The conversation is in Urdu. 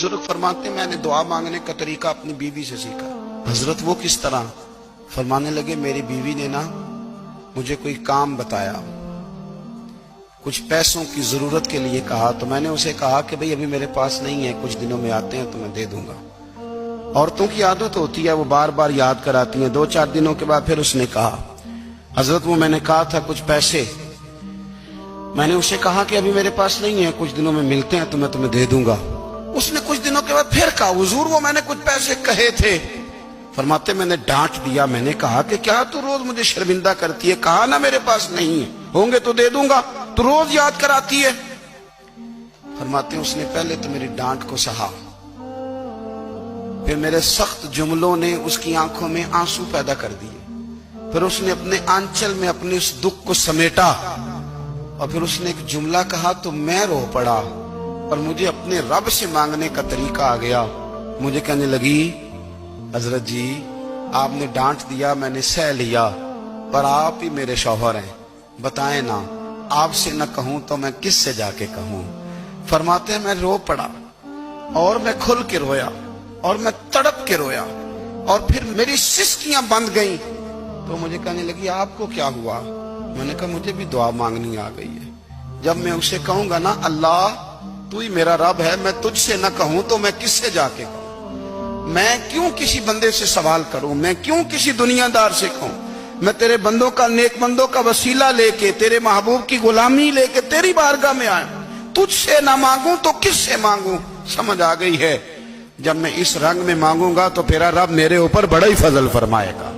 بزرگ فرماتے ہیں میں نے دعا مانگنے کا طریقہ اپنی بیوی سے سیکھا۔ حضرت وہ کس طرح؟ فرمانے لگے میری بیوی نے نا مجھے کوئی کام بتایا، کچھ پیسوں کی ضرورت کے لیے کہا، تو میں نے اسے کہا کہ بھئی ابھی میرے پاس نہیں ہے، کچھ دنوں میں آتے ہیں تو میں دے دوں گا۔ عورتوں کی عادت ہوتی ہے وہ بار بار یاد کراتی ہیں۔ 2-4 دنوں کے بعد پھر اس نے کہا حضرت وہ میں نے کہا تھا کچھ پیسے، میں نے اسے کہا کہ ابھی میرے پاس نہیں ہے، کچھ دنوں میں ملتے ہیں تو میں تمہیں دے دوں گا۔ اس نے کچھ دنوں کے بعد پھر کہا حضور وہ میں نے کچھ پیسے کہے تھے۔ فرماتے میں نے ڈانٹ دیا، میں نے کہا کہ کیا تو روز مجھے شرمندہ کرتی ہے، کہا نا میرے پاس نہیں ہے، ہوں گے تو دے دوں گا، تو روز یاد کراتی ہے۔ فرماتے ہیں اس نے پہلے تو میری ڈانٹ کو سہا، پھر میرے سخت جملوں نے اس کی آنکھوں میں آنسو پیدا کر دیے، پھر اس نے اپنے آنچل میں اپنے اس دکھ کو سمیٹا، اور پھر اس نے ایک جملہ کہا تو میں رو پڑا، اور مجھے اپنے رب سے مانگنے کا طریقہ آ گیا۔ مجھے کہنے لگی حضرت جی آپ نے ڈانٹ دیا، میں نے سہ لیا، پر آپ ہی میرے شوہر ہیں، بتائیں نا آپ سے نہ کہوں تو میں کس سے جا کے کہوں۔ فرماتے ہیں میں رو پڑا، اور میں کھل کے رویا، اور میں تڑپ کے رویا، اور پھر میری سسکیاں بند گئیں۔ تو مجھے کہنے لگی آپ کو کیا ہوا؟ میں نے کہا مجھے بھی دعا مانگنی آ گئی ہے۔ جب میں اسے کہوں گا نا اللہ تو ہی میرا رب ہے، میں تجھ سے نہ کہوں تو میں کس سے جا کے کہوں؟ میں کیوں کسی بندے سے سوال کروں؟ میں کیوں کسی دنیا دار سے کہوں؟ میں تیرے بندوں کا، نیک بندوں کا وسیلہ لے کے، تیرے محبوب کی غلامی لے کے تیری بارگاہ میں آیا، تجھ سے نہ مانگوں تو کس سے مانگوں؟ سمجھ آ گئی ہے؟ جب میں اس رنگ میں مانگوں گا تو پھر رب میرے اوپر بڑا ہی فضل فرمائے گا۔